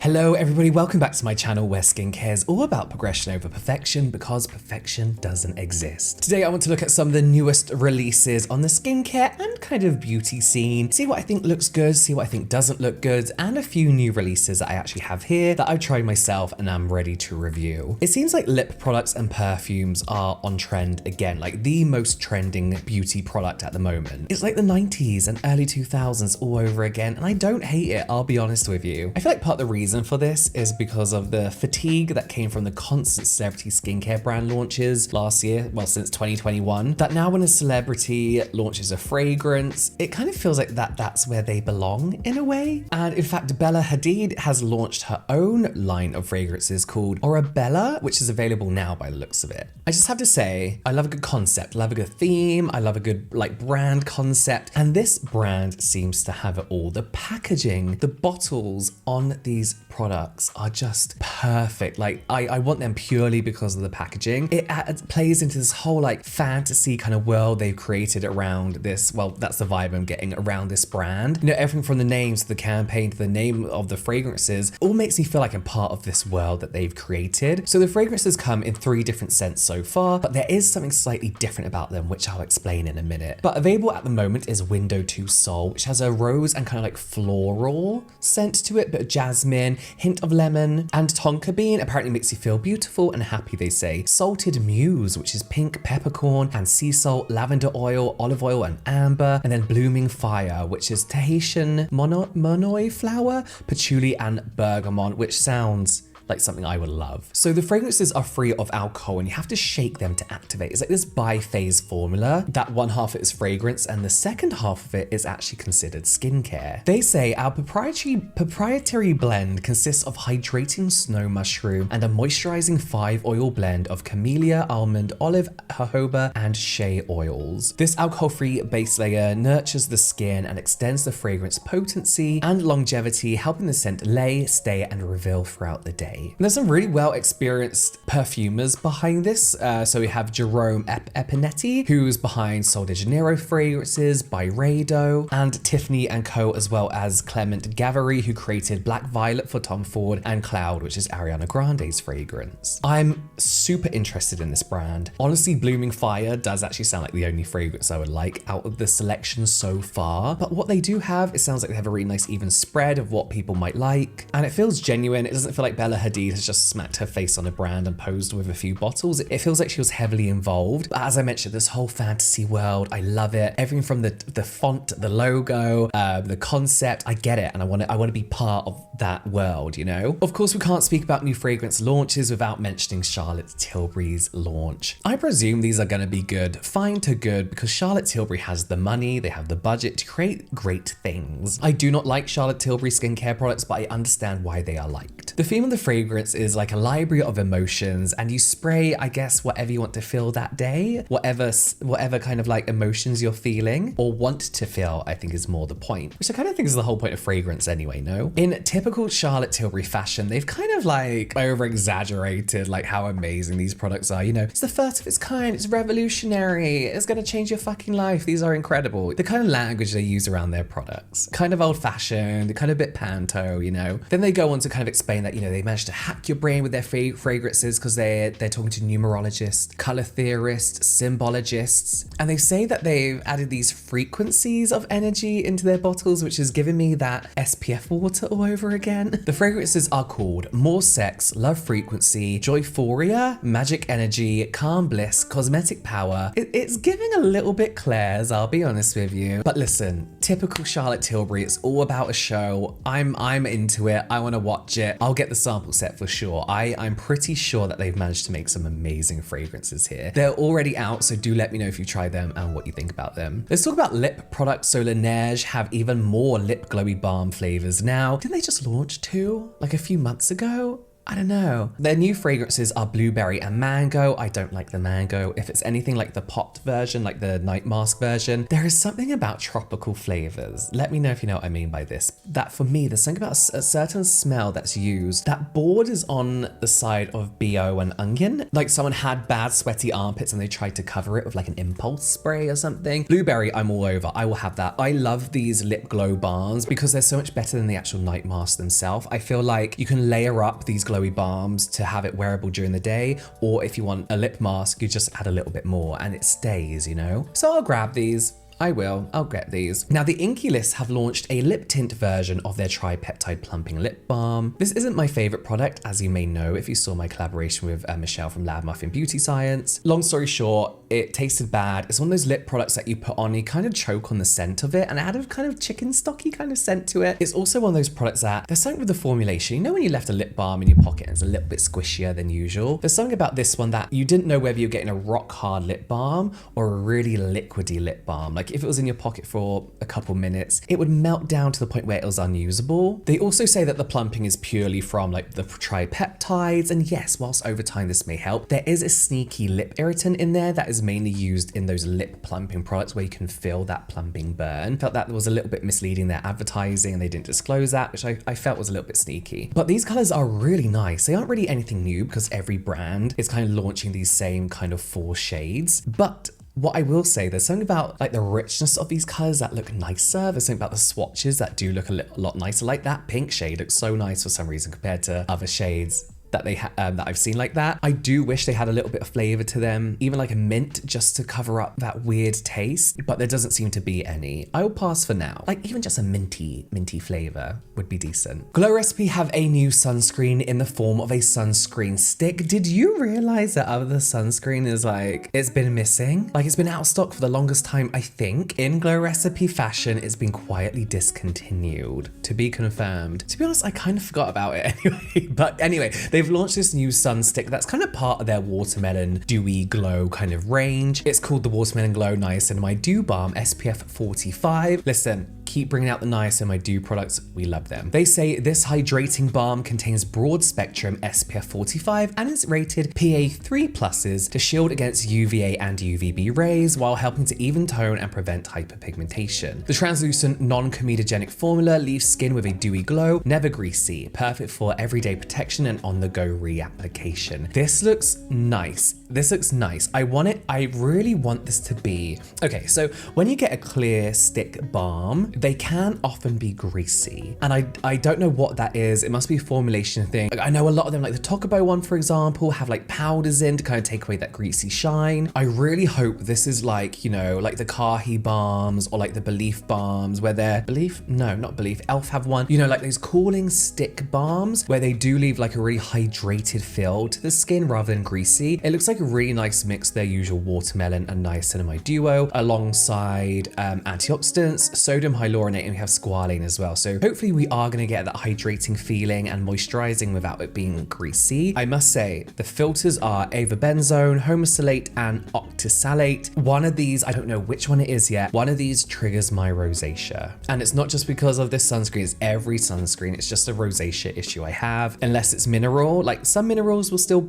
Hello everybody, welcome back to my channel where skincare is all about progression over perfection because perfection doesn't exist. Today I want to look at some of the newest releases on the skincare and kind of beauty scene, see what I think looks good, see what I think doesn't look good, and a few new releases that I actually have here that I've tried myself and I'm ready to review. It seems like lip products and perfumes are on trend again, like the most trending beauty product at the moment. It's like the 90s and early 2000s all over again, and I don't hate it, I'll be honest with you. I feel like part of the reason for this is because of the fatigue that came from the constant celebrity skincare brand launches last year, well, since 2021, that now when a celebrity launches a fragrance, it kind of feels like that's where they belong in a way. And in fact, Bella Hadid has launched her own line of fragrances called Orabella, which is available now by the looks of it. I just have to say, I love a good concept, I love a good theme, I love a good like brand concept, and this brand seems to have it all. The packaging, the bottles on these products are just perfect. Like I want them purely because of the packaging. It plays into this whole like fantasy kind of world they've created around this. Well, that's the vibe I'm getting around this brand. You know, everything from the names to the campaign to the name of the fragrances all makes me feel like I'm part of this world that they've created. So the fragrances come in 3 different scents so far, but there is something slightly different about them, which I'll explain in a minute. But available at the moment is Window to Soul, which has a rose and kind of like floral scent to it, but jasmine, hint of lemon, and tonka bean apparently makes you feel beautiful and happy, they say. Salted Muse, which is pink peppercorn and sea salt, lavender oil, olive oil, and amber. And then Blooming Fire, which is Tahitian monoi flower, patchouli, and bergamot, which sounds like something I would love. So the fragrances are free of alcohol and you have to shake them to activate. It's like this bi-phase formula that one half of it is fragrance and the second half of it is actually considered skincare. They say our proprietary blend consists of hydrating snow mushroom and a moisturizing 5-oil blend of camellia, almond, olive, jojoba, and shea oils. This alcohol-free base layer nurtures the skin and extends the fragrance potency and longevity, helping the scent lay, stay, and reveal throughout the day. And there's some really well experienced perfumers behind this. So we have Jerome Epinetti, who's behind Sol de Janeiro fragrances, Byredo, and Tiffany & Co, as well as Clement Gavary, who created Black Violet for Tom Ford, and Cloud, which is Ariana Grande's fragrance. I'm super interested in this brand. Honestly, Blooming Fire does actually sound like the only fragrance I would like out of the selection so far. But what they do have, it sounds like they have a really nice even spread of what people might like. And it feels genuine. It doesn't feel like Bella Hadid has just smacked her face on a brand and posed with a few bottles. It feels like she was heavily involved. But as I mentioned, this whole fantasy world, I love it. Everything from the font, the logo, the concept, I get it. And I want to be part of that world, you know? Of course, we can't speak about new fragrance launches without mentioning Charlotte Tilbury's launch. I presume these are going to be good, fine to good, because Charlotte Tilbury has the money, they have the budget to create great things. I do not like Charlotte Tilbury skincare products, but I understand why they are liked. The theme of the fragrance is like a library of emotions, and you spray, I guess, whatever you want to feel that day, whatever kind of like emotions you're feeling or want to feel, I think is more the point, which I kind of think is the whole point of fragrance anyway, no? In typical Charlotte Tilbury fashion, they've kind of like over exaggerated like how amazing these products are. You know, it's the first of its kind, it's revolutionary, it's gonna change your fucking life, these are incredible. The kind of language they use around their products, kind of old fashioned, kind of a bit panto, you know? Then they go on to kind of explain that, you know, they managed to hack your brain with their fragrances because they're talking to numerologists, color theorists, symbologists, and they say that they've added these frequencies of energy into their bottles, which is giving me that SPF water all over again. The fragrances are called More Sex, Love Frequency, Joyphoria, Magic Energy, Calm Bliss, Cosmetic Power. It's giving a little bit Claire's, I'll be honest with you. But listen, typical Charlotte Tilbury, it's all about a show. I'm into it. I want to watch it. I'll get the sample set for sure. I'm pretty sure that they've managed to make some amazing fragrances here. They're already out, so do let me know if you try them and what you think about them. Let's talk about lip products. So Laneige have even more lip glowy balm flavors now. Didn't they just launch 2 like a few months ago? I don't know. Their new fragrances are blueberry and mango. I don't like the mango. If it's anything like the popped version, like the night mask version, there is something about tropical flavors. Let me know if you know what I mean by this. That for me, there's something about a certain smell that's used that borders on the side of BO and onion. Like someone had bad sweaty armpits and they tried to cover it with like an impulse spray or something. Blueberry, I'm all over. I will have that. I love these lip glow balms because they're so much better than the actual night masks themselves. I feel like you can layer up these glowy balms to have it wearable during the day, or if you want a lip mask, you just add a little bit more and it stays, you know? So I'll grab these. I'll get these. Now the Inky List have launched a lip tint version of their Tripeptide Plumping Lip Balm. This isn't my favorite product, as you may know if you saw my collaboration with Michelle from Lab Muffin Beauty Science. Long story short, it tasted bad. It's one of those lip products that you put on, you kind of choke on the scent of it, and it had a kind of chicken stocky kind of scent to it. It's also one of those products that there's something with the formulation. You know when you left a lip balm in your pocket and it's a little bit squishier than usual? There's something about this one that you didn't know whether you're getting a rock hard lip balm or a really liquidy lip balm. Like if it was in your pocket for a couple minutes, it would melt down to the point where it was unusable. They also say that the plumping is purely from like the tripeptides, and yes, whilst over time this may help, there is a sneaky lip irritant in there that is mainly used in those lip plumping products where you can feel that plumping burn. Felt that was a little bit misleading, their advertising, and they didn't disclose that, which I felt was a little bit sneaky. But these colors are really nice. They aren't really anything new because every brand is kind of launching these same kind of 4 shades, but what I will say, there's something about like the richness of these colors that look nicer. There's something about the swatches that do look a lot nicer. Like that pink shade looks so nice for some reason compared to other shades that that I've seen like that. I do wish they had a little bit of flavor to them, even like a mint just to cover up that weird taste, but there doesn't seem to be any. I will pass for now. Like even just a minty flavor would be decent. Glow Recipe have a new sunscreen in the form of a sunscreen stick. Did you realize that other sunscreen is like, it's been missing? Like it's been out of stock for the longest time, I think. In Glow Recipe fashion, it's been quietly discontinued. To be confirmed. To be honest, I kind of forgot about it anyway. But anyway, they've launched this new sun stick that's kind of part of their Watermelon Dewy Glow kind of range. It's called the Watermelon Glow Niacinamide Dew Balm SPF 45. Listen, keep bringing out the Niacinamide Dew products. We love them. They say this hydrating balm contains broad spectrum SPF 45 and is rated PA3+ to shield against UVA and UVB rays while helping to even tone and prevent hyperpigmentation. The translucent, non-comedogenic formula leaves skin with a dewy glow, never greasy, perfect for everyday protection and on-the-go reapplication. This looks nice. This looks nice. I want it. I really want this to be... Okay, so when you get a clear stick balm, they can often be greasy. And I don't know what that is. It must be a formulation thing. Like, I know a lot of them, like the Tokobo one, for example, have like powders in to kind of take away that greasy shine. I really hope this is like, you know, like the Kahi balms or like the Belief balms where they're... Belief? No, not Belief. Elf have one. You know, like those cooling stick balms where they do leave like a really hydrated feel to the skin rather than greasy. It looks like a really nice mix of their usual watermelon and niacinamide duo alongside antioxidants, sodium hyaluronate, and we have squalane as well. So hopefully we are going to get that hydrating feeling and moisturizing without it being greasy. I must say the filters are avobenzone, homosalate, and octisalate. One of these, I don't know which one it is yet, one of these triggers my rosacea. And it's not just because of this sunscreen, it's every sunscreen. It's just a rosacea issue I have, unless it's mineral. Like some minerals will still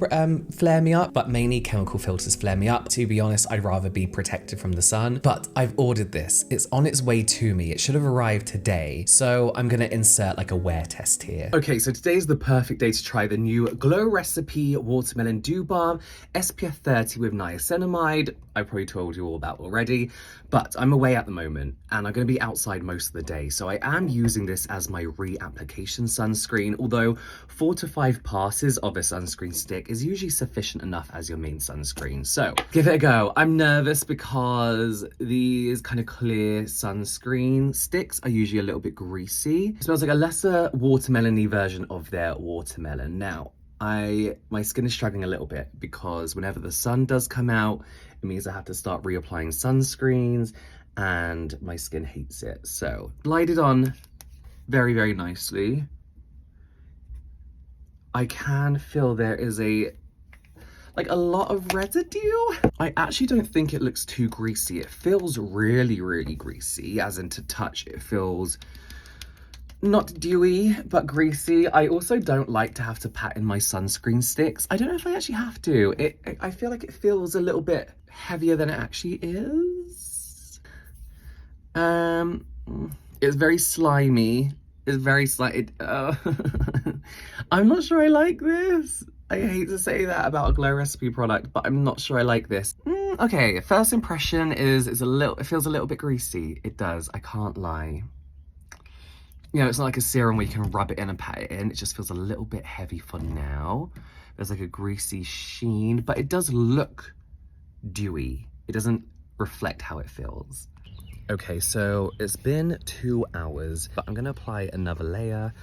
flare me up, but mainly chemical filters flare me up. To be honest, I'd rather be protected from the sun, but I've ordered this. It's on its way to me. It should have arrived today. So I'm gonna insert like a wear test here. Okay, so today is the perfect day to try the new Glow Recipe Watermelon Dew Balm SPF 30 with niacinamide. I probably told you all about already, but I'm away at the moment and I'm gonna be outside most of the day. So I am using this as my reapplication sunscreen, although 4 to 5 passes of a sunscreen stick is usually sufficient enough as your main sunscreen. So give it a go. I'm nervous because these kind of clear sunscreen sticks are usually a little bit greasy. It smells like a lesser watermelon-y version of their watermelon. Now, my skin is struggling a little bit because whenever the sun does come out, it means I have to start reapplying sunscreens and my skin hates it. So glide it on very, very nicely. I can feel there is a lot of residue. I actually don't think it looks too greasy. It feels really, really greasy, as in to touch. It feels Not dewy, but greasy. I also don't like to have to pat in my sunscreen sticks. I don't know if I actually have to. I feel like it feels a little bit heavier than it actually is. It's very slimy. It's very slimy. I'm not sure I like this. I hate to say that about a Glow Recipe product, but I'm not sure I like this. Okay, first impression is it feels a little bit greasy. It does, I can't lie. You know, it's not like a serum where you can rub it in and pat it in. It just feels a little bit heavy for now. There's like a greasy sheen, but it does look dewy. It doesn't reflect how it feels. Okay, so it's been 2 hours, but I'm gonna apply another layer.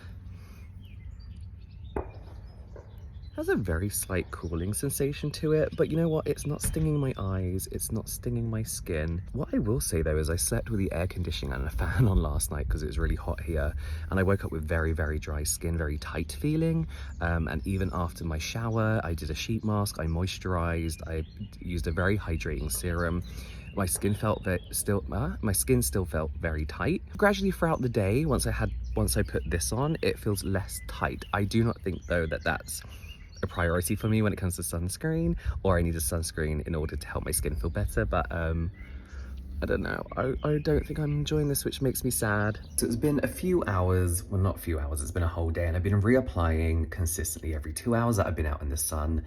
Has a very slight cooling sensation to it, but you know what? It's not stinging my eyes, it's not stinging my skin. What I will say though is I slept with the air conditioning and a fan on last night because it was really hot here, and I woke up with very, very dry skin, very tight feeling, and even after my shower, I did a sheet mask, I moisturized, I used a very hydrating serum. My skin still felt very tight. Gradually throughout the day, once I put this on, it feels less tight. I do not think though that that's a priority for me when it comes to sunscreen, or I need a sunscreen in order to help my skin feel better, but I don't know. I don't think I'm enjoying this, which makes me sad. So it's been a few hours, well not a few hours, it's been a whole day, and I've been reapplying consistently every 2 hours that I've been out in the sun.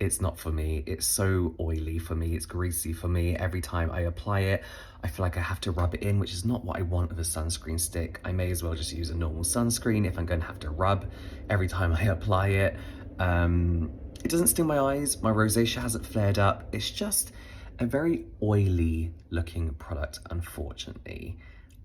It's not for me. It's so oily for me. It's greasy for me. Every time I apply it, I feel like I have to rub it in, which is not what I want with a sunscreen stick. I may as well just use a normal sunscreen if I'm going to have to rub every time I apply it. It doesn't sting my eyes. My rosacea hasn't flared up. It's just a very oily looking product, unfortunately.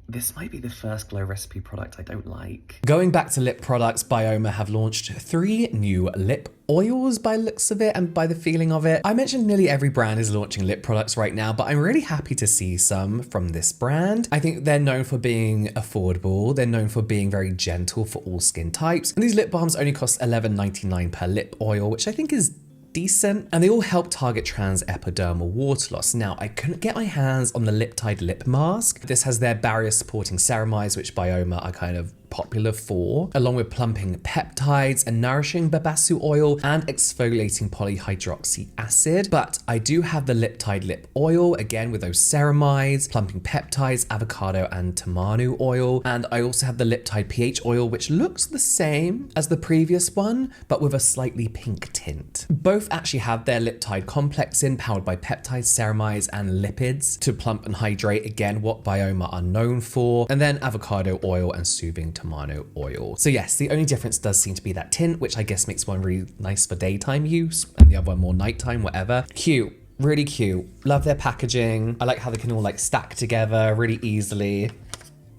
This might be the first Glow Recipe product I don't like. Going back to lip products, Byoma have launched 3 new lip oils by the looks of it and by the feeling of it. I mentioned nearly every brand is launching lip products right now, but I'm really happy to see some from this brand. I think they're known for being affordable. They're known for being very gentle for all skin types. And these lip balms only cost $11.99 per lip oil, which I think is decent, and they all help target trans epidermal water loss. Now, I couldn't get my hands on the Liptide lip mask. This has their barrier supporting ceramides, which Byoma are kind of popular for, along with plumping peptides and nourishing babassu oil and exfoliating polyhydroxy acid. But I do have the Liptide lip oil, again with those ceramides, plumping peptides, avocado and tamanu oil. And I also have the Liptide pH oil, which looks the same as the previous one, but with a slightly pink tint. Both actually have their Liptide complex in, powered by peptides, ceramides and lipids to plump and hydrate, again what Byoma are known for, and then avocado oil and soothing tamanu oil. So yes, the only difference does seem to be that tint, which I guess makes one really nice for daytime use and the other one more nighttime, whatever. Cute, really cute. Love their packaging. I like how they can all like stack together really easily.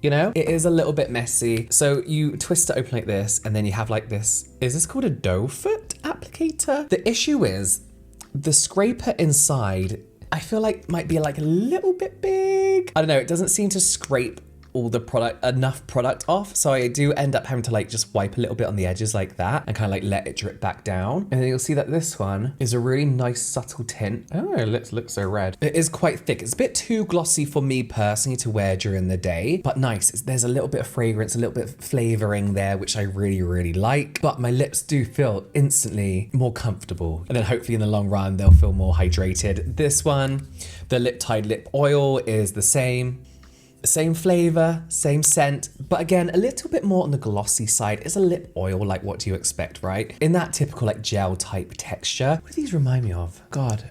You know, it is a little bit messy. So you twist it open like this, and then you have like this, is this called a doe foot applicator? The issue is the scraper inside, I feel like might be like a little bit big. I don't know, it doesn't seem to scrape all the enough product off. So I do end up having to like just wipe a little bit on the edges like that and kind of like let it drip back down. And then you'll see that this one is a really nice subtle tint. Oh, it looks so red. It is quite thick. It's a bit too glossy for me personally to wear during the day, but nice. There's a little bit of fragrance, a little bit of flavoring there, which I really, really like. But my lips do feel instantly more comfortable. And then hopefully in the long run, they'll feel more hydrated. This one, the Liptide lip oil is the same. Same flavor, same scent, but again, a little bit more on the glossy side. It's a lip oil, like what do you expect, right? In that typical like gel type texture. What do these remind me of? God,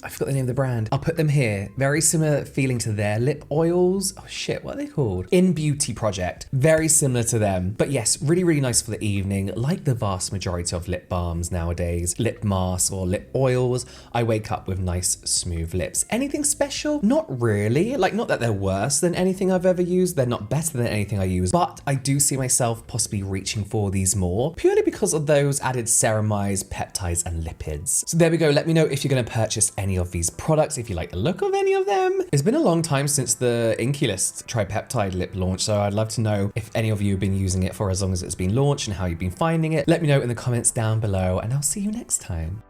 I forgot the name of the brand. I'll put them here. Very similar feeling to their lip oils. Oh shit, what are they called? In Beauty Project. Very similar to them. But yes, really, really nice for the evening. Like the vast majority of lip balms nowadays, lip masks or lip oils, I wake up with nice, smooth lips. Anything special? Not really. Like, not that they're worse than anything I've ever used. They're not better than anything I use, but I do see myself possibly reaching for these more, purely because of those added ceramides, peptides, and lipids. So there we go. Let me know if you're going to purchase any of these products, if you like the look of any of them. It's been a long time since the Inkey-List Tripeptide lip launch, so I'd love to know if any of you have been using it for as long as it's been launched and how you've been finding it. Let me know in the comments down below, and I'll see you next time.